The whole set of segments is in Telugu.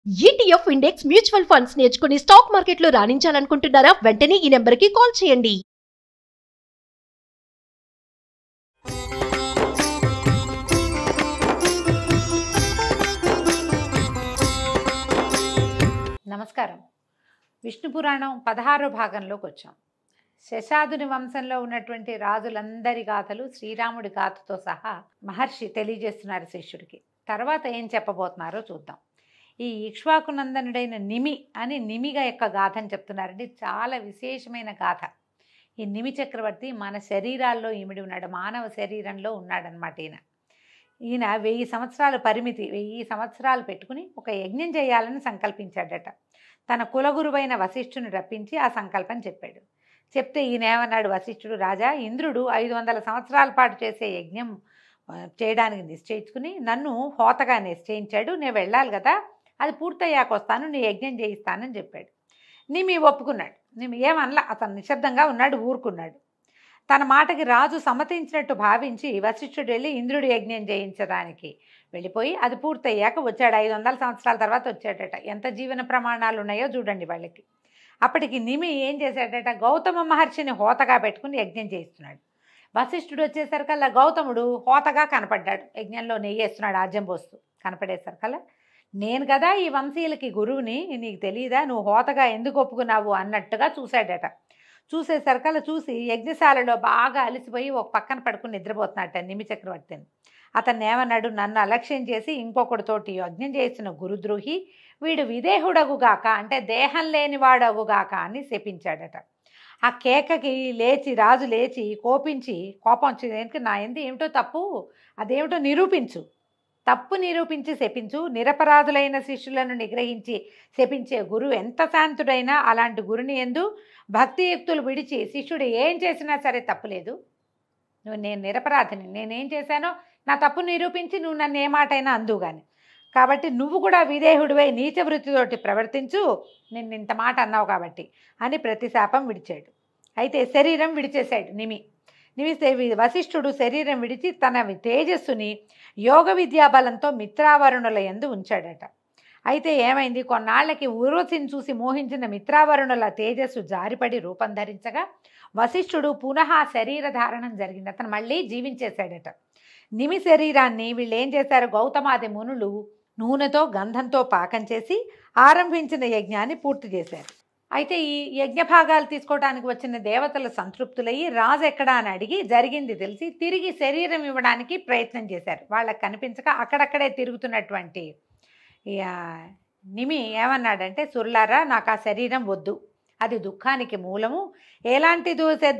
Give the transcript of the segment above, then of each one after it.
ఈటీఎఫ్ ఇండెక్స్ మ్యూచువల్ ఫండ్స్ నేర్చుకుని స్టాక్ మార్కెట్లో రాణించాలనుకుంటున్నారా? వెంటనే ఈ నెంబర్కి కాల్ చేయండి. నమస్కారం. విష్ణు పురాణం 16వ భాగంలోకి వచ్చాం. శశాదుని వంశంలో ఉన్నటువంటి రాజులందరి గాథలు శ్రీరాముడి గాథతో సహా మహర్షి తెలియజేస్తున్నారు శిష్యుడికి. తర్వాత ఏం చెప్పబోతున్నారో చూద్దాం. ఈ ఇక్ష్వాకునందనుడైన నిమిగా యొక్క గాథని చెప్తున్నారండి. చాలా విశేషమైన గాథ. ఈ నిమి చక్రవర్తి మన శరీరాల్లో ఇమిడి ఉన్నాడు, మానవ శరీరంలో ఉన్నాడనమాట. ఈయన 1000 సంవత్సరాల పరిమితి, 1000 సంవత్సరాలు పెట్టుకుని ఒక యజ్ఞం చేయాలని సంకల్పించాడట. తన కులగురువైన వశిష్ఠుని రప్పించి ఆ సంకల్పం చెప్పాడు. చెప్తే ఈయన ఏమన్నాడు వశిష్ఠుడు, రాజా, ఇంద్రుడు 500 సంవత్సరాల పాటు చేసే యజ్ఞం చేయడానికి నిశ్చయించుకుని నన్ను హోతగా నిశ్చయించాడు. నేను వెళ్ళాలి కదా, అది పూర్తయ్యాక వస్తాను, నీ యజ్ఞం చేయిస్తానని చెప్పాడు. నిమి ఒప్పుకున్నాడు. నిమి ఏమనలా, అతను నిశ్శబ్దంగా ఉన్నాడు, ఊరుకున్నాడు. తన మాటకి రాజు సమ్మతించినట్టు భావించి వశిష్ఠుడు వెళ్ళి ఇంద్రుడి యజ్ఞం చేయించడానికి వెళ్ళిపోయి అది పూర్తయ్యాక వచ్చాడు. 500 సంవత్సరాల తర్వాత వచ్చాడట. ఎంత జీవన ప్రమాణాలు ఉన్నాయో చూడండి వాళ్ళకి. అప్పటికి నిమి ఏం చేశాడట, గౌతమ మహర్షిని హోతగా పెట్టుకుని యజ్ఞం చేయిస్తున్నాడు. వశిష్ఠుడు వచ్చేసరికల్లా గౌతముడు హోతగా కనపడ్డాడు, యజ్ఞంలో నెయ్యి వేస్తున్నాడు, ఆజ్యం పోస్తూ కనపడేసరికల్లా, నేను కదా ఈ వంశీయులకి గురువుని, నీకు తెలియదా, నువ్వు హోతగా ఎందుకు ఒప్పుకున్నావు అన్నట్టుగా చూశాడట. చూసేసరికల్లా చూసి యజ్ఞశాలలో బాగా అలసిపోయి ఒక పక్కన పడుకుని నిద్రపోతున్నట్ట నిమి చక్రవర్తిని. అతన్ని ఏమన్నాడు, నన్ను అలక్ష్యం చేసి ఇంకొకటితోటి యజ్ఞం చేసిన గురుద్రోహి, వీడు విదేహుడగుగాక, అంటే దేహం లేనివాడగుగాక అని శపించాడట. ఆ కేకకి రాజు లేచి కోపం వచ్చి, నా ఎందు ఏమిటో తప్పు, అదేమిటో నిరూపించు, తప్పు నిరూపించి శపించు, నిరపరాధులైన శిష్యులను నిగ్రహించి శపించే గురువు ఎంత శాంతుడైనా అలాంటి గురుని ఎందు భక్తియుక్తులు విడిచి శిష్యుడు ఏం చేసినా సరే తప్పులేదు. నేను నిరపరాధిని, నేనేం చేశానో నా తప్పు నిరూపించి నువ్వు నన్ను ఏ మాటైనా అందు కానీ, కాబట్టి నువ్వు కూడా విదేహుడివై నీచ వృత్తితోటి ప్రవర్తించు, నిన్ను ఇంత మాట అన్నావు కాబట్టి అని ప్రతిశాపం విడిచాడు. అయితే శరీరం విడిచేశాడు నిమి. వశిష్ఠుడు శరీరం విడిచి తన తేజస్సుని యోగ విద్యాబలంతో మిత్రావరుణుల యందు ఉంచాడట. అయితే ఏమైంది, కొన్నాళ్ళకి ఊర్వశిని చూసి మోహించిన మిత్రావరుణుల తేజస్సు జారిపడి రూపం ధరించగా వశిష్ఠుడు పునః శరీర ధారణం జరిగింది. అతను మళ్ళీ జీవించేశాడట. నిమి శరీరాన్ని వీళ్ళు ఏం చేశారు, గౌతమాది మునులు నూనెతో గంధంతో పాకం చేసి ఆరంభించిన యజ్ఞాన్ని పూర్తి చేశారు. అయితే ఈ యజ్ఞ భాగాలు తీసుకోవడానికి వచ్చిన దేవతలు సంతృప్తులయ్యి రాజు ఎక్కడా అని అడిగి జరిగింది తెలిసి తిరిగి శరీరం ఇవ్వడానికి ప్రయత్నం చేశారు. వాళ్ళకి కనిపించక అక్కడక్కడే తిరుగుతున్నటువంటి నిమి ఏమన్నాడంటే, సుర్లారా, నాకు ఆ శరీరం వద్దు, అది దుఃఖానికి మూలము, ఎలాంటి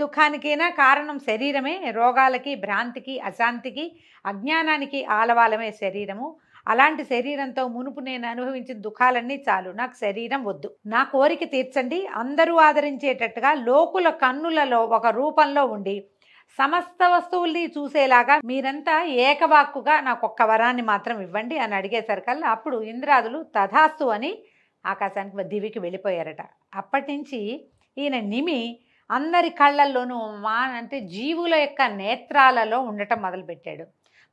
దుఃఖానికైనా కారణం శరీరమే, రోగాలకి, భ్రాంతికి, అశాంతికి, అజ్ఞానానికి ఆలవాలమే శరీరము. అలాంటి శరీరంతో మునుపు నేను అనుభవించిన దుఃఖాలన్నీ చాలు, నాకు శరీరం వద్దు, నా కోరిక తీర్చండి. అందరూ ఆదరించేటట్టుగా లోకుల కన్నులలో ఒక రూపంలో ఉండి సమస్త వస్తువుల్ని చూసేలాగా మీరంతా ఏకవాక్కుగా నాకు ఒక్క వరాన్ని మాత్రం ఇవ్వండి అని అడిగేసరికల్లా అప్పుడు ఇంద్రాదులు తథాస్తు అని ఆకాశానికి దివికి వెళ్ళిపోయారట. అప్పటి నుంచి ఈయన నిమి అందరి కళ్ళల్లోనూ అంటే జీవుల యొక్క నేత్రాలలో ఉండటం మొదలుపెట్టాడు.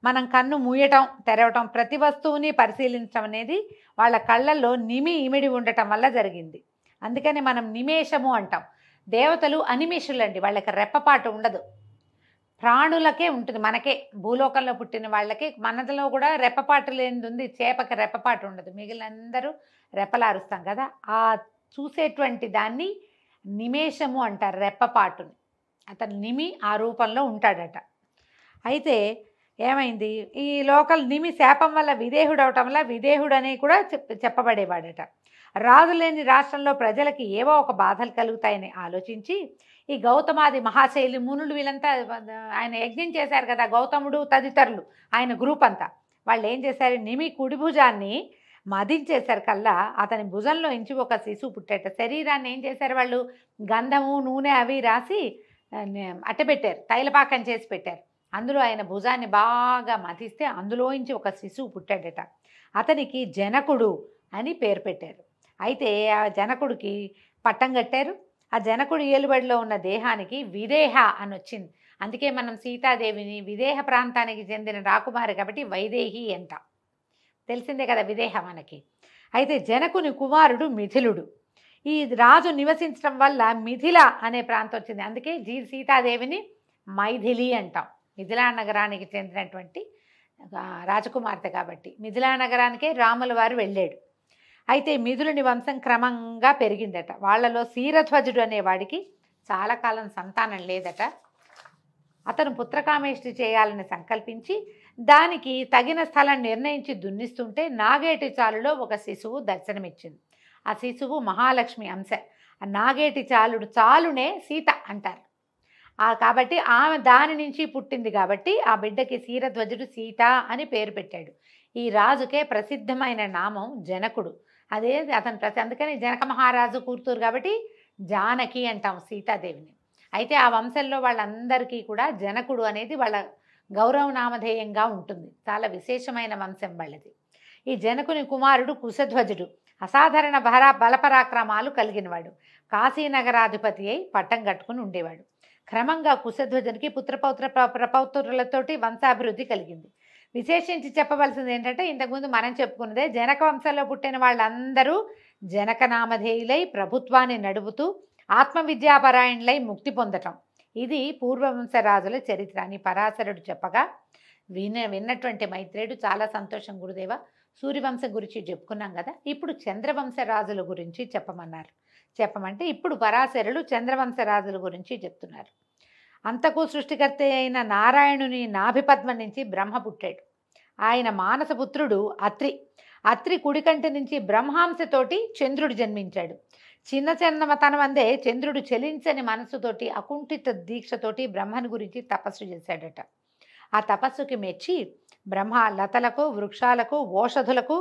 మనం కన్ను మూయటం తెరవటం, ప్రతి వస్తువుని పరిశీలించడం అనేది వాళ్ళ కళ్ళల్లో నిమి ఇమిడి ఉండటం వల్ల జరిగింది. అందుకని మనం నిమేషము అంటాం. దేవతలు అనిమేషులండి, వాళ్ళకి రెప్పపాటు ఉండదు. ప్రాణులకే ఉంటుంది, మనకే భూలోకంలో పుట్టిన వాళ్ళకి, మనలో కూడా రెప్పపాటు లేనిది ఉంది. చేపకి రెప్పపాటు ఉండదు, మిగిలిన అందరూ రెప్పలారుస్తాం కదా. ఆ చూసేటువంటి దాన్ని నిమేషము అంటారు, రెప్పపాటుని. అతను నిమి ఆ రూపంలో ఉంటాడట. అయితే ఏమైంది, ఈ లోకల్ నిమి శాపం వల్ల విదేహుడు అవటం వల్ల విదేహుడని కూడా చెప్పబడేవాడట. రాజు లేని రాష్ట్రంలో ప్రజలకి ఏవో ఒక బాధలు కలుగుతాయని ఆలోచించి ఈ గౌతమాది మహాశైలి మునులు వీళ్ళంతా ఆయన యజ్ఞం చేశారు కదా, గౌతముడు తదితరులు ఆయన గ్రూప్ అంతా, వాళ్ళు ఏం చేశారు, నిమి కుడి భుజాన్ని మదించేశారు కల్లా అతని భుజంలో ఇంచి ఒక శిశువు పుట్టేట. శరీరాన్ని ఏం చేశారు వాళ్ళు, గంధము నూనె అవి రాసి అట్టబెట్టారు, తైలపాకం చేసి పెట్టారు. అందులో ఆయన భుజాన్ని బాగా మతిస్తే అందులోంచి ఒక శిశువు పుట్టాడట. అతనికి జనకుడు అని పేరు పెట్టారు. అయితే ఆ జనకుడికి పట్టం కట్టారు. ఆ జనకుడి ఏలుబడిలో ఉన్న దేహానికి విదేహ అని వచ్చింది. అందుకే మనం సీతాదేవిని విదేహ ప్రాంతానికి చెందిన రాకుమారి కాబట్టి వైదేహి అంటాం. తెలిసిందే కదా విదేహ మనకి. అయితే జనకుని కుమారుడు మిథిలుడు. ఈ రాజు నివసించడం వల్ల మిథిల అనే ప్రాంతం వచ్చింది. అందుకే సీతాదేవిని మైథిలి అంటాం. మిథిలా నగరానికి చెందినటువంటి రాజకుమార్తె కాబట్టి మిథిలా నగరానికే రాముల వారు వెళ్ళాడు. అయితే మిథులుని వంశం క్రమంగా పెరిగిందట. వాళ్ళలో శీరధ్వజుడు అనేవాడికి చాలా కాలం సంతానం లేదట. అతను పుత్రకామేష్టి చేయాలని సంకల్పించి దానికి తగిన స్థలం నిర్ణయించి దున్నిస్తుంటే నాగేటి చాలులో ఒక శిశువు దర్శనమిచ్చింది. ఆ శిశువు మహాలక్ష్మి అంశ. ఆ నాగేటి చాలునే సీత అంటారు. కాబట్టి ఆమె దాని నుంచి పుట్టింది కాబట్టి ఆ బిడ్డకి శీరధ్వజుడు సీత అని పేరు పెట్టాడు. ఈ రాజుకే ప్రసిద్ధమైన నామం జనకుడు. అదే అతను అందుకని జనక మహారాజు కూతురు కాబట్టి జానకి అంటాం సీతాదేవిని. అయితే ఆ వంశంలో వాళ్ళందరికీ కూడా జనకుడు అనేది వాళ్ళ గౌరవనామధేయంగా ఉంటుంది. చాలా విశేషమైన వంశం వాళ్ళది. ఈ జనకుని కుమారుడు కుశధ్వజుడు అసాధారణ బలపరాక్రమాలు కలిగినవాడు. కాశీనగరాధిపతి అయి పట్టం కట్టుకుని ఉండేవాడు. క్రమంగా కుశధ్వజునికి ప్రపౌత్రులతోటి వంశాభివృద్ధి కలిగింది. విశేషించి చెప్పవలసింది ఏంటంటే ఇంతకుముందు మనం చెప్పుకున్నదే జనక వంశంలో పుట్టిన వాళ్ళందరూ జనకనామధేయులై ప్రభుత్వాన్ని నడుపుతూ ఆత్మవిద్యాపరాయణులై ముక్తి పొందటం. ఇది పూర్వవంశ రాజుల చరిత్ర అని పరాశరుడు చెప్పగా విన్నటువంటి మైత్రేయుడు చాలా సంతోషం గురుదేవ, సూర్యవంశం గురించి చెప్పుకున్నాం కదా, ఇప్పుడు చంద్రవంశ రాజుల గురించి చెప్పమంటే ఇప్పుడు పరాశరుడు చంద్రవంశ రాజుల గురించి చెప్తున్నారు. అంతకు సృష్టికర్త అయిన నారాయణుని నాభిపద్మం నుంచి బ్రహ్మ పుట్టాడు. ఆయన మానసపుత్రుడు అత్రి కుడికంటి నుంచి బ్రహ్మాంశతోటి చంద్రుడు జన్మించాడు. చిన్నతనం అందే చంద్రుడు చలించని మనసుతోటి అకుంఠిత దీక్షతోటి బ్రహ్మని గురించి తపస్సు చేశాడట. ఆ తపస్సుకి మెచ్చి బ్రహ్మ లతలకు, వృక్షాలకు, ఓషధులకు,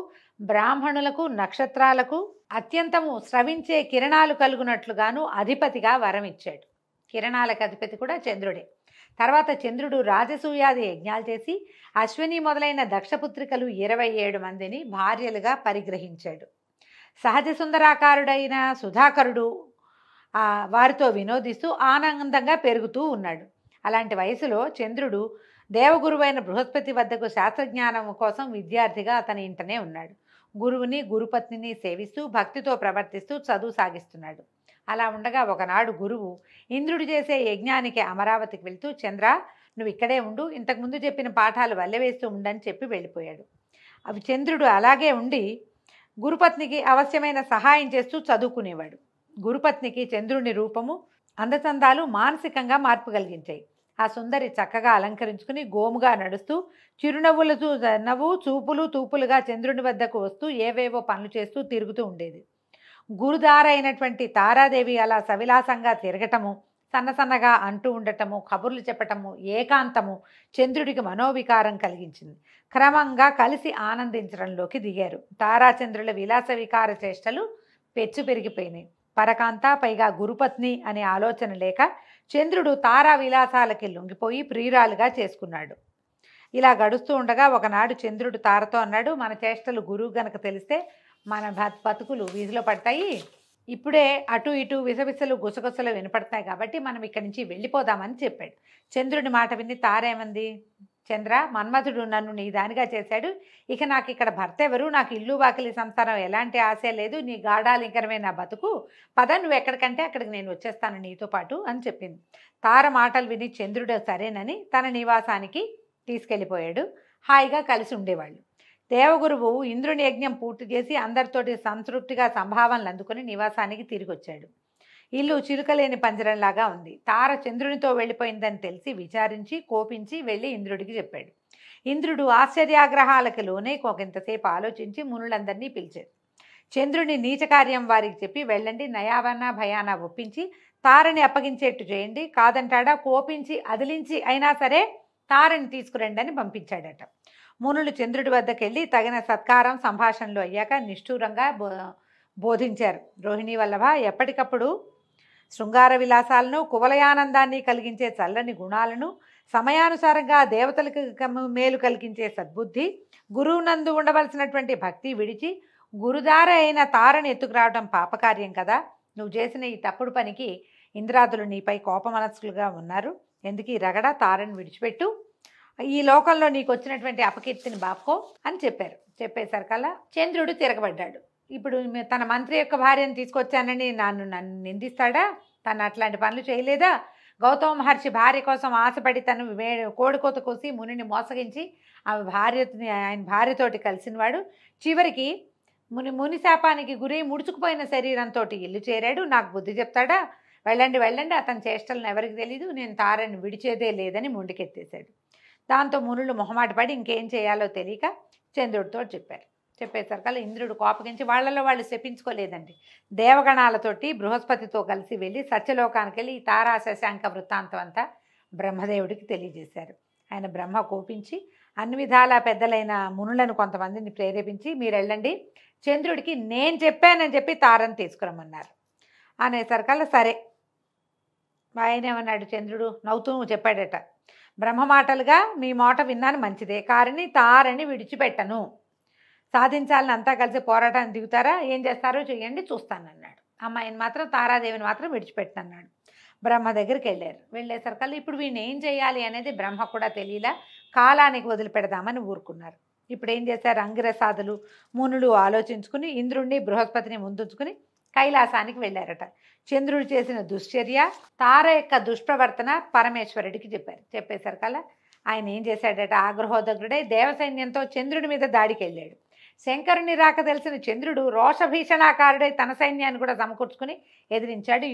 బ్రాహ్మణులకు, నక్షత్రాలకు అత్యంతము స్రవించే కిరణాలు కలుగునట్లుగాను అధిపతిగా వరం ఇచ్చాడు. కిరణాలకు అధిపతి కూడా చంద్రుడే. తర్వాత చంద్రుడు రాజసూయాది యజ్ఞాలు చేసి అశ్విని మొదలైన దక్షపుత్రికలు 27 మందిని భార్యలుగా పరిగ్రహించాడు. సహజ సుందరాకారుడైన సుధాకరుడు వారితో వినోదిస్తూ ఆనందంగా పెరుగుతూ ఉన్నాడు. అలాంటి వయసులో చంద్రుడు దేవగురువైన బృహస్పతి వద్దకు శాస్త్రజ్ఞానం కోసం విద్యార్థిగా అతని ఇంటనే ఉన్నాడు. గురువుని గురుపత్నిని సేవిస్తూ భక్తితో ప్రవర్తిస్తూ చదువు సాగిస్తున్నాడు. అలా ఉండగా ఒకనాడు గురువు ఇంద్రుడు చేసే యజ్ఞానికి అమరావతికి వెళ్తూ, చంద్ర నువ్వు ఇక్కడే ఉండు, ఇంతకుముందు చెప్పిన పాఠాలు వల్లెవేస్తూ ఉండని చెప్పి వెళ్ళిపోయాడు. అవి చంద్రుడు అలాగే ఉండి గురుపత్నికి అవశ్యమైన సహాయం చేస్తూ చదువుకునేవాడు. గురుపత్నికి చంద్రుని రూపము, అందచందాలు మానసికంగా మార్పు కలిగించాయి. ఆ సుందరి చక్కగా అలంకరించుకుని గోముగా నడుస్తూ చిరునవ్వు చూపులు తూపులుగా చంద్రుని వద్దకు వస్తూ ఏవేవో పనులు చేస్తూ తిరుగుతూ ఉండేది. గురుదారైనటువంటి తారాదేవి అలా సవిలాసంగా తిరగటము, సన్నసన్నగా అంటూ ఉండటము, కబుర్లు చెప్పటము, ఏకాంతము చంద్రుడికి మనోవికారం కలిగించింది. క్రమంగా కలిసి ఆనందించడంలోకి దిగారు. తారాచంద్రుల విలాస వికార చేష్టలు పెచ్చు పెరిగిపోయినాయి. పరకాంత పైగా గురుపత్ని అనే ఆలోచన లేక చంద్రుడు తారా విలాసాలకి లొంగిపోయి ప్రియురాలుగా చేసుకున్నాడు. ఇలా గడుస్తూ ఉండగా ఒకనాడు చంద్రుడు తారతో అన్నాడు, మన చేష్టలు గురువు గనక తెలిస్తే మన బతుకులు వీధిలో పడతాయి. ఇప్పుడే అటు ఇటు విసవిసలు గుసగుసలు వినపడతాయి కాబట్టి మనం ఇక్కడి నుంచి వెళ్ళిపోదామని చెప్పాడు. చంద్రుడి మాట విని తారేమంది, చంద్ర మన్మధుడు నన్ను నీ దానిగా చేశాడు, ఇక నాకు ఇక్కడ భర్త ఎవరు, నాకు ఇల్లు వాకిలి సంసారం ఎలాంటి ఆశ లేదు, నీ గాఢాలింకరమే నా బతుకు, పద నువ్వు ఎక్కడికంటే అక్కడికి నేను వచ్చేస్తాను నీతో పాటు అని చెప్పింది. తార మాటలు విని చంద్రుడు సరేనని తన నివాసానికి తీసుకెళ్ళిపోయాడు. హాయిగా కలిసి ఉండేవాళ్ళు. దేవగురువు ఇంద్రుని యజ్ఞం పూర్తి చేసి అందరితోటి సంతృప్తిగా సంభావనలు అందుకుని నివాసానికి తిరిగి వచ్చాడు. ఇల్లు చిలుకలేని పంజరంలాగా ఉంది. తార చంద్రునితో వెళ్ళిపోయిందని తెలిసి విచారించి కోపించి వెళ్ళి ఇంద్రుడికి చెప్పాడు. ఇంద్రుడు ఆశ్చర్యాగ్రహాలకు లోనే కొంతసేపు ఆలోచించి మునులందరినీ పిలిచాడు. చంద్రుని నీచకార్యం వారికి చెప్పి వెళ్ళండి, నయావన్నా భయానా ఒప్పించి తారని అప్పగించేట్టు చేయండి, కాదంటాడా కోపించి అదిలించి అయినా సరే తారని తీసుకురండి అని పంపించాడట. మునులు చంద్రుడి వద్దకు వెళ్ళి తగిన సత్కారం సంభాషణలు అయ్యాక నిష్ఠూరంగా బోధించారు. రోహిణీ వల్లభ, ఎప్పటికప్పుడు శృంగార విలాసాలను, కువలయానందాన్ని కలిగించే చల్లని గుణాలను, సమయానుసారంగా దేవతలకు మేలు కలిగించే సద్బుద్ధి, గురువునందు ఉండవలసినటువంటి భక్తి విడిచి గురుదార అయిన తారని ఎత్తుకురావడం పాపకార్యం కదా. నువ్వు చేసిన ఈ తప్పుడు పనికి ఇంద్రాదులు నీపై కోపమనస్కులుగా ఉన్నారు. ఎందుకు ఈ రగడ, తారని విడిచిపెట్టు, ఈ లోకంలో నీకు వచ్చినటువంటి అపకీర్తిని బాపుకో అని చెప్పారు. చెప్పేసరికల్లా చంద్రుడు తిరగబడ్డాడు. ఇప్పుడు తన మంత్రి యొక్క భార్యను తీసుకొచ్చానని నన్ను నిందిస్తాడా? తను అట్లాంటి పనులు చేయలేదా? గౌతమ మహర్షి భార్య కోసం ఆశపడి తను కోడికోత కోసి మునిని మోసగించి ఆయన భార్యతోటి కలిసినవాడు చివరికి ముని శాపానికి గురి ముడుచుకుపోయిన శరీరంతో ఇల్లు చేరాడు. నాకు బుద్ధి చెప్తాడా? వెళ్ళండి వెళ్ళండి, అతని చేష్టలను ఎవరికి తెలీదు, నేను తారని విడిచేదే లేదని ముందుకెత్తేశాడు. దాంతో మునులు మొహమాట పడి ఇంకేం చేయాలో తెలియక చంద్రుడితో చెప్పేసరికల్లా ఇంద్రుడు కోపగించి వాళ్ళలో వాళ్ళు శపించుకోలేదండి. దేవగణాలతోటి బృహస్పతితో కలిసి వెళ్ళి సత్యలోకానికి వెళ్ళి ఈ తారా శశాంక వృత్తాంతం అంతా బ్రహ్మదేవుడికి తెలియజేశారు. ఆయన బ్రహ్మ కోపించి అన్ని విధాలా పెద్దలైన మునులను కొంతమందిని ప్రేరేపించి మీరు వెళ్ళండి, చంద్రుడికి నేను చెప్పానని చెప్పి తారని తీసుకురమ్మన్నారు. అనేసరికల్లా సరే. ఆయన ఏమన్నాడు? చంద్రుడు నవ్వుతూ చెప్పాడట, బ్రహ్మ మాటలుగా మీ మాట విన్నాను మంచిదే, కానీ తారని విడిచిపెట్టను. సాధించాలని అంతా కలిసి పోరాటాన్ని దిగుతారా? ఏం చేస్తారో చేయండి, చూస్తానన్నాడు. అమ్మాయిని మాత్రం తారాదేవిని మాత్రం విడిచిపెట్టనన్నాడు. బ్రహ్మ దగ్గరికి వెళ్ళేసరికల్లా ఇప్పుడు వీడిని ఏం చేయాలి అనేది బ్రహ్మ కూడా తెలియలా, కాలానికి వదిలిపెడదామని ఊరుకున్నారు. ఇప్పుడు ఏం చేశారు? అంగిరసాదులు మునులు ఆలోచించుకుని ఇంద్రుణ్ణి బృహస్పతిని ముందుంచుకుని కైలాసానికి వెళ్ళారట. చంద్రుడు చేసిన దుశ్చర్య, తార యొక్క దుష్ప్రవర్తన పరమేశ్వరుడికి చెప్పేసరికల్లా ఆయన ఏం చేశాడట? ఆగ్రహోదగ్రుడై దేవసైన్యంతో చంద్రుడి మీద దాడికి వెళ్ళాడు. శంకరుని రాక తెలిసిన చంద్రుడు రోషభీషణాకారుడై తన సైన్యాన్ని కూడా సమకూర్చుకుని ఎదిరించాడు.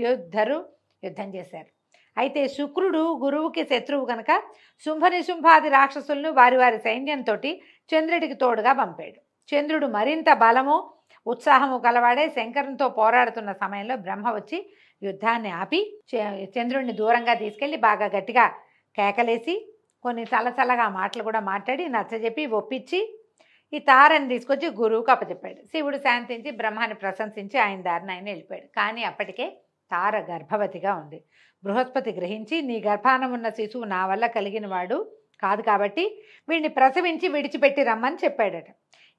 యుద్ధం చేశారు. అయితే శుక్రుడు గురువుకి శత్రువు కనుక శుంభాది రాక్షసులను వారి వారి సైన్యంతో చంద్రుడికి తోడుగా పంపాడు. చంద్రుడు మరింత బలము ఉత్సాహము కలవాడే శంకరునితో పోరాడుతున్న సమయంలో బ్రహ్మ వచ్చి యుద్ధాన్ని ఆపి చంద్రుడిని దూరంగా తీసుకెళ్ళి బాగా గట్టిగా కేకలేసి కొన్ని చల్లచల్లగా మాటలు కూడా మాట్లాడి నచ్చజెప్పి ఒప్పించి ఈ తారని తీసుకొచ్చి గురువుకు అప్పచెప్పాడు. శివుడు శాంతించి బ్రహ్మాన్ని ప్రశంసించి ఆయన దారిని ఆయన వెళ్ళిపోయాడు. కానీ అప్పటికే తార గర్భవతిగా ఉంది. బృహస్పతి గ్రహించి నీ గర్భాన ఉన్న శిశువు నా వల్ల కలిగిన వాడు కాదు కాబట్టి వీడిని ప్రసవించి విడిచిపెట్టి రమ్మని చెప్పాడట.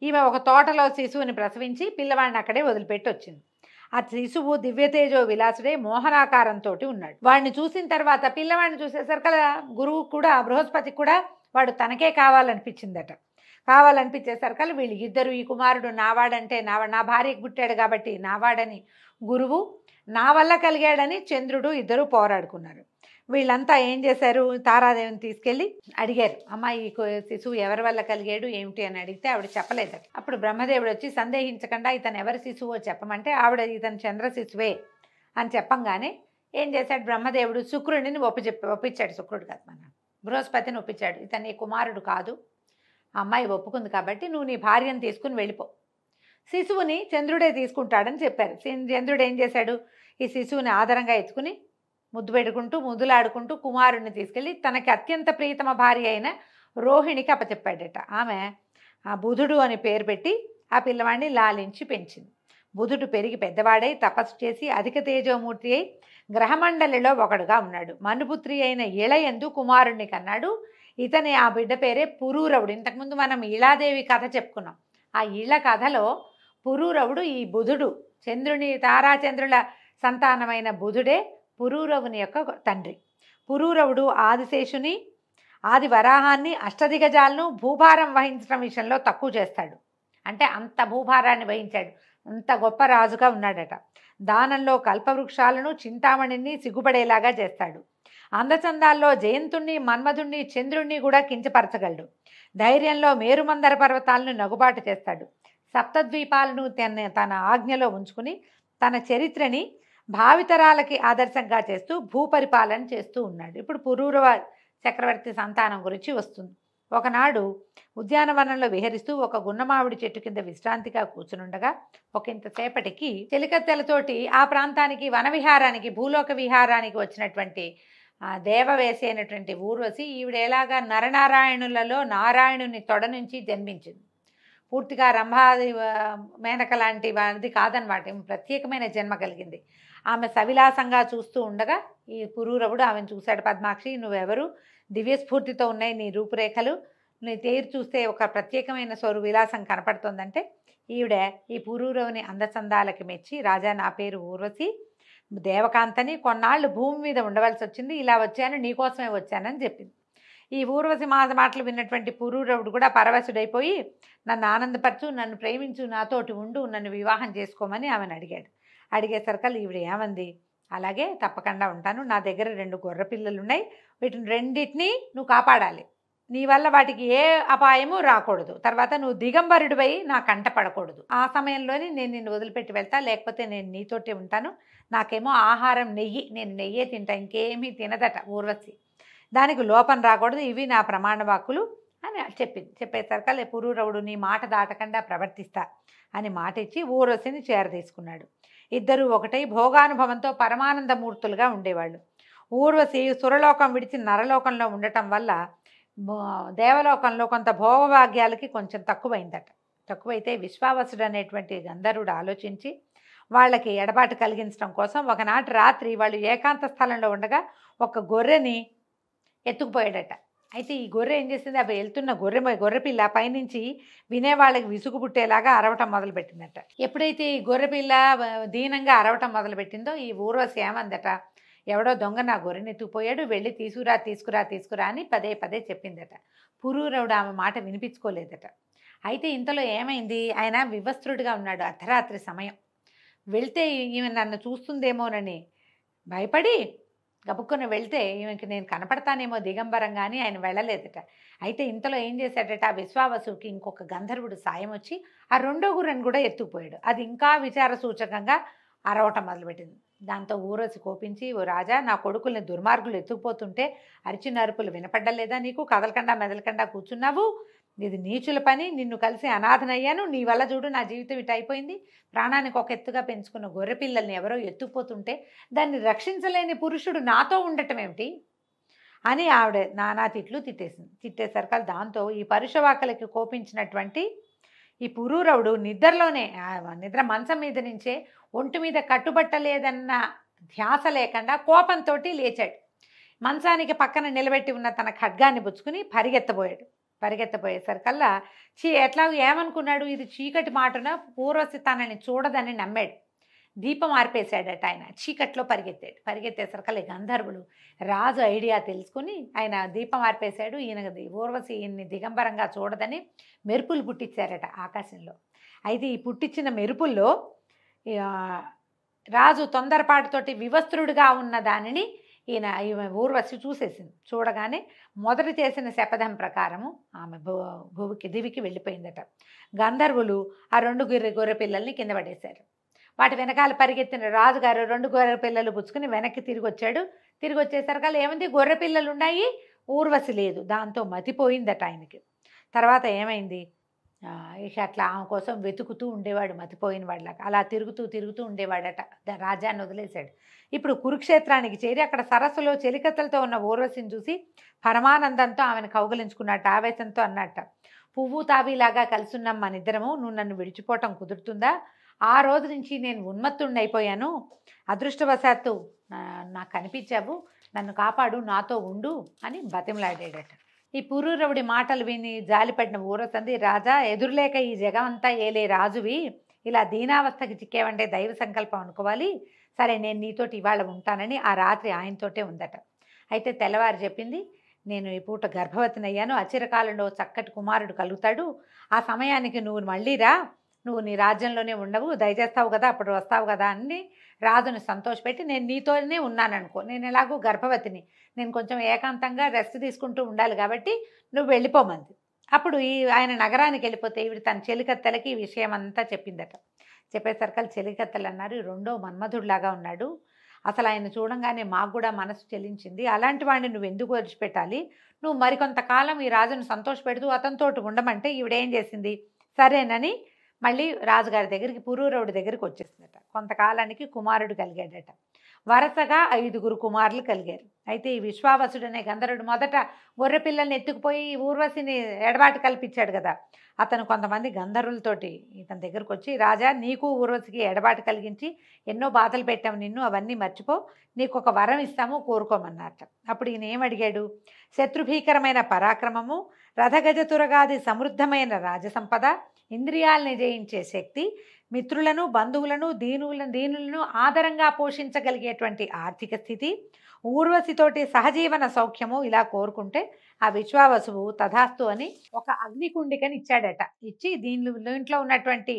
ఈమె ఒక తోటలో శిశువుని ప్రసవించి పిల్లవాడిని అక్కడే వదిలిపెట్టి వచ్చింది. ఆ శిశువు దివ్యతేజో విలాసుడే మోహనాకారంతో ఉన్నాడు. వాడిని చూసిన తర్వాత పిల్లవాడిని చూసేసరికల్లా గురువు కూడా బృహస్పతికి కూడా వాడు తనకే కావాలనిపించేసరికల్లా వీళ్ళు ఇద్దరు ఈ కుమారుడు నావాడంటే నా భార్యకు పుట్టాడు కాబట్టి నావాడని గురువు, నా వల్ల కలిగాడని చంద్రుడు ఇద్దరు పోరాడుకున్నారు. వీళ్ళంతా ఏం చేశారు? తారాదేవిని తీసుకెళ్ళి అడిగారు, అమ్మ ఈ శిశువు ఎవరి వల్ల కలిగాడు ఏమిటి అని అడిగితే ఆవిడ చెప్పలేదట. అప్పుడు బ్రహ్మదేవుడు వచ్చి సందేహించకుండా ఇతను ఎవరి శిశువో చెప్పమంటే ఆవిడ ఇతను చంద్ర శిశువే అని చెప్పంగానే ఏం చేశాడు? బ్రహ్మదేవుడు శుక్రుడిని ఒప్పించాడు. శుక్రుడు కాదు, మన బృహస్పతిని ఒప్పించాడు. ఇతని కుమారుడు కాదు, అమ్మాయి ఒప్పుకుంది కాబట్టి నువ్వు నీ భార్యను తీసుకుని వెళ్ళిపో, శిశువుని చంద్రుడే తీసుకుంటాడని చెప్పారు. చంద్రుడు ఏం చేశాడు? ఈ శిశువుని ఆదరంగా ఎత్తుకుని ముద్దులాడుకుంటూ కుమారుడిని తీసుకెళ్ళి తనకి అత్యంత ప్రియతమ భార్య అయిన రోహిణికి అప్పచెప్పాడట. ఆమె ఆ బుధుడు అని పేరు పెట్టి ఆ పిల్లవాడిని లాలించి పెంచింది. బుధుడు పెరిగి పెద్దవాడై తపస్సు చేసి అధిక తేజోమూర్తి అయి గ్రహమండలిలో ఒకడుగా ఉన్నాడు. మనుపుత్రి అయిన ఇళయందు కుమారుణ్ణి కన్నాడు. ఇతని ఆ బిడ్డ పేరే పురూరవుడు. ఇంతకుముందు మనం ఇళాదేవి కథ చెప్పుకున్నాం. ఆ ఇళ్ళ కథలో పురూరవుడు ఈ బుధుడు, తారాచంద్రుల సంతానమైన బుధుడే పురూరవుని యొక్క తండ్రి. పురూరవుడు ఆదిశేషుని, ఆది వరాహాన్ని, అష్టదిగజాలను భూభారం వహించడం విషయంలో తక్కువ చేస్తాడు. అంటే అంత భూభారాన్ని వహించాడు, అంత గొప్ప రాజుగా ఉన్నాడట. దానంలో కల్పవృక్షాలను, చింతామణిని సిగ్గుపడేలాగా చేస్తాడు. అందచందాల్లో జయంతుణ్ణి, మన్మధుణ్ణి, చంద్రుణ్ణి కూడా కించపరచగలడు. ధైర్యంలో మేరుమందర పర్వతాలను నగుబాటు చేస్తాడు. సప్తద్వీపాలను తన ఆజ్ఞలో ఉంచుకుని తన చరిత్రని భావితరాలకి ఆదర్శంగా చేస్తూ భూపరిపాలన చేస్తూ ఉన్నాడు. ఇప్పుడు పురూరవ చక్రవర్తి సంతానం గురించి వస్తుంది. ఒకనాడు ఉద్యానవనంలో విహరిస్తూ ఒక గున్నమావిడి చెట్టు కింద విశ్రాంతిగా కూర్చునుండగా ఒకంతసేపటికి చెలికత్తెలతోటి ఆ ప్రాంతానికి వనవిహారానికి, భూలోక విహారానికి వచ్చినటువంటి దేవవేసి అయినటువంటి ఊర్వశి, ఈవిడ ఎలాగా నరనారాయణులలో నారాయణుని తొడ నుంచి జన్మించింది. పూర్తిగా రంభాది మేనక లాంటి వారిది కాదనమాట, ప్రత్యేకమైన జన్మ కలిగింది. ఆమె సవిలాసంగా చూస్తూ ఉండగా ఈ పురూరవుడు ఆమెను చూశాడు. పద్మాక్షి, నువ్వెవరు? దివ్యస్ఫూర్తితో ఉన్నాయి నీ రూపురేఖలు, నీ తేరు చూస్తే ఒక ప్రత్యేకమైన విలాసం కనపడుతుందంటే ఈవిడ ఈ పురూరవుని అందచందాలకి మెచ్చి, రాజా నా పేరు ఊర్వశి, దేవకాంతని, కొన్నాళ్ళు భూమి మీద ఉండవలసి వచ్చింది, ఇలా వచ్చాను, నీకోసమే వచ్చానని చెప్పింది. ఈ ఊర్వశి మాటలు విన్నటువంటి పురూరవుడు కూడా పరవశుడైపోయి నన్ను ఆనందపరచు, నన్ను ప్రేమించు, నాతోటి ఉండు, నన్ను వివాహం చేసుకోమని ఆమెను అడిగాడు. అడిగేసరికల్లా ఈవిడ ఏమంది, అలాగే తప్పకుండా ఉంటాను, నా దగ్గర 2 గొర్రె పిల్లలు ఉన్నాయి, వీటిని రెండింటినీ నువ్వు కాపాడాలి, నీ వల్ల వాటికి ఏ అపాయము రాకూడదు, తర్వాత నువ్వు దిగంబరుడిపై నా కంట పడకూడదు, ఆ సమయంలోనే నేను నిన్ను వదిలిపెట్టి వెళ్తా, లేకపోతే నేను నీతోటే ఉంటాను, నాకేమో ఆహారం నెయ్యి, నేను నెయ్యే తింటా, ఇంకేమీ తినదట ఊర్వశి, దానికి లోపం రాకూడదు, ఇవి నా ప్రమాణ వాక్కులు అని చెప్పింది. చెప్పేసరికి పురూరవుడు నీ మాట దాటకుండా ప్రవర్తిస్తా అని మాట ఇచ్చి ఊర్వశిని చేరదీసుకున్నాడు. ఇద్దరూ ఒకటై భోగానుభవంతో పరమానందమూర్తులుగా ఉండేవాళ్ళు. ఊర్వశి సురలోకం విడిచి నరలోకంలో ఉండటం వల్ల దేవలోకంలో కొంత భోగభాగ్యాలకి కొంచెం తక్కువైతే విశ్వావసుడు అనేటువంటి గంధర్వుడు ఆలోచించి వాళ్ళకి ఎడబాటు కలిగించడం కోసం ఒకనాటి రాత్రి వాళ్ళు ఏకాంత స్థలంలో ఉండగా ఒక గొర్రెని ఎత్తుకుపోయాడట. అయితే ఈ గొర్రె ఏం చేసింది, అవి వెళ్తున్న గొర్రెపిల్ల పైనుంచి వినేవాళ్ళకి విసుగు పుట్టేలాగా అరవటం మొదలుపెట్టిందట. ఎప్పుడైతే ఈ గొర్రెపిల్ల దీనంగా అరవటం మొదలుపెట్టిందో ఈ ఊర్వశి ఏమందట, ఎవడో దొంగ నా గొర్రెని ఎత్తుకుపోయాడు, వెళ్ళి తీసుకురా అని పదే చెప్పిందట. పురూరవుడు ఆమె మాట వినిపించుకోలేదట. అయితే ఇంతలో ఏమైంది, ఆయన వివస్త్రుడిగా ఉన్నాడు, అర్ధరాత్రి సమయం, వెళ్తే ఈమె నన్ను చూస్తుందేమోనని భయపడి గబుక్కున వెళ్తే ఈమెకి నేను కనపడతానేమో దిగంబరంగా అని ఆయన వెళ్ళలేదట. అయితే ఇంతలో ఏం చేశాడట, ఆ విశ్వావసుకి ఇంకొక గంధర్వుడు సాయం వచ్చి ఆ 2వ గుర్రెని కూడా ఎత్తుకుపోయాడు. అది ఇంకా విచార సూచకంగా అరవటం మొదలుపెట్టింది. దాంతో ఊర్వశి కోపించి, ఓ రాజా, నా కొడుకుల్ని దుర్మార్గులు ఎత్తుకుపోతుంటే అరిచిన అరుపులు వినపడ్డలేదా నీకు, కదలకుండా మెదలకుండా కూర్చున్నావు, ఇది నీచుల పని, నిన్ను కలిసి అనాథనయ్యాను, నీ వల్ల చూడు నా జీవితం ఇటు అయిపోయింది, ప్రాణానికి ఒక ఎత్తుగా పెంచుకున్న గొర్రె పిల్లల్ని ఎవరో ఎత్తుకుపోతుంటే దాన్ని రక్షించలేని పురుషుడు నాతో ఉండటం ఏమిటి అని ఆవిడ నానా తిట్లు తిట్టేసరికి దాంతో ఈ పరుషవాకలకి కోపించినటువంటి ఈ పురూరవుడు నిద్ర మంచం మీద నుంచే ఒంటి మీద కట్టుబట్టలేదన్న ధ్యాస లేకుండా కోపంతో లేచాడు. మంచానికి పక్కన నిలబెట్టి ఉన్న తన ఖడ్గాన్ని పుచ్చుకుని పరిగెత్తపోయేసరికల్లా ఎట్లా ఏమనుకున్నాడు, ఇది చీకటి మాటన ఊర్వశి తనని చూడదని నమ్మాడు. దీపం ఆర్పేశాడట ఆయన, చీకట్లో పరిగెత్తేసరికల్లా గంధర్వులు రాజు ఐడియా తెలుసుకుని ఆయన దీపం ఆర్పేశాడు. ఊర్వశి ఈయన్ని దిగంబరంగా చూడదని మెరుపులు పుట్టించారట ఆకాశంలో. అయితే ఈ పుట్టించిన మెరుపుల్లో రాజు తొందరపాటుతోటి వివస్త్రుడిగా ఉన్న దానిని ఈమె ఊర్వశి చూసేసింది. చూడగానే మొదట చేసిన శపథం ప్రకారము ఆమె దివికి వెళ్ళిపోయిందట. గంధర్వులు ఆ 2 గొర్రె పిల్లల్ని కింద పడేశారు. వాటి వెనకాల పరిగెత్తిన రాజుగారు 2 గొర్రె పిల్లలు పుచ్చుకుని వెనక్కి తిరిగి వచ్చాడు. తిరిగి వచ్చేసరికి ఏముంది, గొర్రె పిల్లలు ఉన్నాయి, ఊర్వశి లేదు. దాంతో మతిపోయిందట ఆయనకి. తర్వాత ఏమైంది, ఇక అట్లా ఆమె కోసం వెతుకుతూ ఉండేవాడు, మతిపోయిన వాళ్ళకి అలా తిరుగుతూ ఉండేవాడట. రాజ్యాన్ని వదిలేశాడు. ఇప్పుడు కురుక్షేత్రానికి చేరి అక్కడ సరస్సులో చెలికత్తలతో ఉన్న ఊర్వశిని చూసి పరమానందంతో ఆమెను కౌగలించుకున్నట్ట, ఆవేశంతో అన్నట్ట, పువ్వు తాబీలాగా కలిసున్నాం మన ఇద్దరము, నువ్వు నన్ను విడిచిపోవటం కుదురుతుందా, ఆ రోజు నుంచి నేను ఉన్మత్తుడిని అయిపోయాను, అదృష్టవశాత్తు నాకు కనిపించావు, నన్ను కాపాడు, నాతో ఉండు అని బతిమలాడాడట. ఈ పురూరవుడి మాటలు విని జాలిపడిన ఊర్వశి, రాజా, ఎదురులేక ఈ జగమంతా ఏలే రాజువి, ఇలా దీనావస్థకి చిక్కేవంటే దైవ సంకల్పం అనుకోవాలి, సరే నేను నీతోటి ఇవాళ ఉంటానని ఆ రాత్రి ఆయనతోటే ఉందట. అయితే తెల్లవారు చెప్పింది, నేను ఈ పూట గర్భవతినయ్యాను, అచిరకాలంలో చక్కటి కుమారుడు కలుగుతాడు, ఆ సమయానికి నువ్వు మళ్ళీ రా, నువ్వు నీ రాజ్యంలోనే ఉండవు, దయచేస్తావు కదా, అప్పుడు వస్తావు కదా అని రాజుని సంతోషపెట్టి, నేను నీతోనే ఉన్నాననుకో, నేను ఎలాగో గర్భవతిని, నేను కొంచెం ఏకాంతంగా రెస్ట్ తీసుకుంటూ ఉండాలి కాబట్టి నువ్వు వెళ్ళిపోమంది. అప్పుడు ఆయన నగరానికి వెళ్ళిపోతే ఈవిడ తన చెలికత్తెలకి ఈ విషయం అంతా చెప్పిందట. చెప్పేసరికి చెలికత్తెలు అన్నారు, 2వ మన్మధుడిలాగా ఉన్నాడు, అసలు ఆయన చూడంగానే మాకు కూడా మనసు చెలించింది, అలాంటి వాడిని నువ్వు ఎందుకు వదిలిపెట్టాలి, నువ్వు మరికొంతకాలం ఈ రాజును సంతోషపెడుతూ అతనితోటి ఉండమంటే ఈవిడేం చేసింది, సరేనని మళ్ళీ రాజుగారి దగ్గరికి, పురూరవుడి దగ్గరికి వచ్చేసిందట. కొంతకాలానికి కుమారుడు కలిగాడట. వరుసగా 5 కుమారులు కలిగారు. అయితే ఈ విశ్వావసుడనే గంధర్వుడు మొదట గొర్రె పిల్లల్ని ఎత్తుకుపోయి ఊర్వశిని ఎడబాటు కల్పించాడు కదా, అతను కొంతమంది గంధర్వులతోటి ఇతని దగ్గరకు వచ్చి, రాజా, నీకు ఊర్వశికి ఎడబాటు కలిగించి ఎన్నో బాధలు పెట్టాము నిన్ను, అవన్నీ మర్చిపో, నీకు ఒక వరం ఇస్తాము, కోరుకోమన్నట్ట. అప్పుడు ఈయన ఏమడిగాడు, శత్రుభీకరమైన పరాక్రమము, రథగజ తురగాది సమృద్ధమైన రాజసంపద, ఇంద్రియాలని జయించే శక్తి, మిత్రులను, బంధువులను, దీనులను ఆదరంగా పోషించగలిగేటువంటి ఆర్థిక స్థితి, ఊర్వశితోటి సహజీవన సౌఖ్యము ఇలా కోరుకుంటే ఆ విశ్వావసువు తథాస్తు అని ఒక అగ్నికుండికని ఇచ్చాడట. ఇచ్చి దీంట్లో ఉన్నటువంటి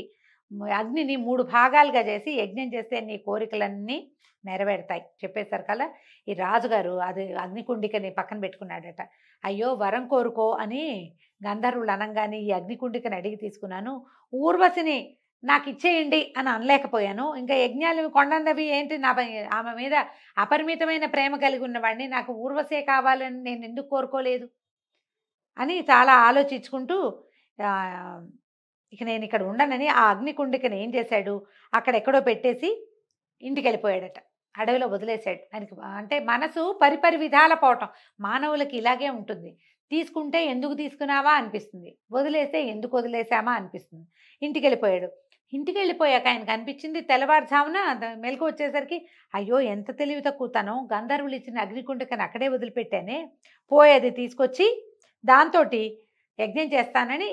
అగ్నిని 3 భాగాలుగా చేసి యజ్ఞం చేస్తే నీ కోరికలన్నీ నెరవేరుతాయి చెప్పేశారు కదా. ఈ రాజుగారు అది అగ్నికుండికని పక్కన పెట్టుకున్నాడట. అయ్యో వరం కోరుకో అని గంధర్వులు అనగానే ఈ అగ్నికుండికని అడిగి తీసుకున్నాను. ఊర్వశిని నాకు ఇచ్చేయండి అని అనలేకపోయాను. ఇంకా యజ్ఞాలు కొండన్నవి ఏంటి, ఆమె మీద అపరిమితమైన ప్రేమ కలిగి ఉన్నవాడిని, నాకు ఊర్వశే కావాలని నేను ఎందుకు కోరుకోలేదు అని చాలా ఆలోచించుకుంటూ ఇక నేను ఇక్కడ ఉండనని ఆ అగ్నికుండికని ఏం చేశాడు, అక్కడెక్కడో పెట్టేసి ఇంటికి వెళ్ళిపోయాడట. అడవిలో వదిలేశాడు. ఆయనకి అంటే మనసు పరిపరి విధాల పోవటం మానవులకి ఇలాగే ఉంటుంది. తీసుకుంటే ఎందుకు తీసుకున్నావా అనిపిస్తుంది, వదిలేస్తే ఎందుకు వదిలేసామా అనిపిస్తుంది. ఇంటికి వెళ్ళిపోయాడు. ఇంటికి వెళ్ళిపోయాక ఆయనకు అనిపించింది తెల్లవారుజామున మెలకు వచ్చేసరికి అయ్యో ఎంత తెలివి తక్కువ తను, గంధర్వులు ఇచ్చిన అగ్నికుండికని అక్కడే వదిలిపెట్టానే, పోయేది తీసుకొచ్చి దాంతో యజ్ఞం చేస్తానని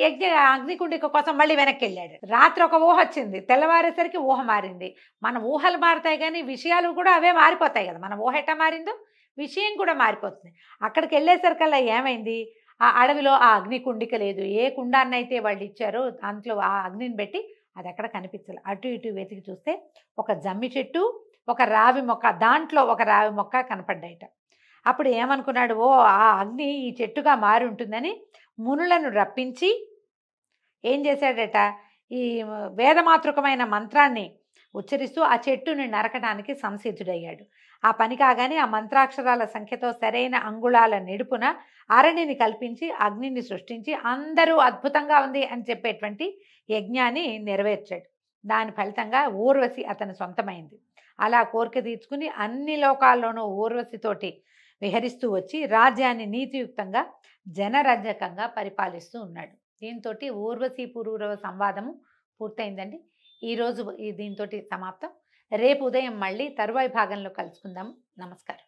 అగ్నికుండిక కోసం మళ్ళీ వెనక్కి వెళ్ళాడు. రాత్రి ఒక ఊహ వచ్చింది, తెల్లవారేసరికి ఊహ మారింది. మన ఊహలు మారుతాయి కానీ విషయాలు కూడా అవే మారిపోతాయి కదా. మన ఊహ ఎట్టా మారిందో విషయం కూడా మారిపోతుంది. అక్కడికి వెళ్ళేసరికల్లా ఏమైంది, ఆ అడవిలో ఆ అగ్నికుండిక లేదు. ఏ కుండాన్నైతే వాళ్ళు ఇచ్చారో దాంట్లో ఆ అగ్నిని పెట్టి అది ఎక్కడ కనిపించాలి. అటు ఇటు వెతికి చూస్తే ఒక జమ్మి చెట్టు, ఒక రావి మొక్క, దాంట్లో ఒక రావి మొక్క కనపడ్డాయిట. అప్పుడు ఏమనుకున్నాడు, ఓ ఆ అగ్ని ఈ చెట్టుగా మారి ఉంటుందని మునులను రప్పించి ఏం చేశాడట, ఈ వేదమాతృకమైన మంత్రాన్ని ఉచ్చరిస్తూ ఆ చెట్టుని నరకడానికి సంసిద్ధుడయ్యాడు. ఆ పని కాగానే ఆ మంత్రాక్షరాల సంఖ్యతో సరైన అంగుళాల నిడుపున అరణిని కల్పించి అగ్నిని సృష్టించి అందరూ అద్భుతంగా ఉంది అని చెప్పేటువంటి యజ్ఞాన్ని నెరవేర్చాడు. దాని ఫలితంగా ఊర్వశి అతని సొంతమైంది. అలా కోరిక తీర్చుకుని అన్ని లోకాల్లోనూ ఊర్వశితోటి విహరిస్తూ వచ్చి రాజ్యాన్ని నీతియుక్తంగా జనరంజకంగా పరిపాలిస్తూ ఉన్నాడు. దీంతో ఊర్వశి పురూరవ సంవాదము పూర్తయిందండి. ఈరోజు దీంతో సమాప్తం. రేపు ఉదయం మళ్ళీ తరువాయి భాగంలో కలుసుకుందాము. నమస్కారం.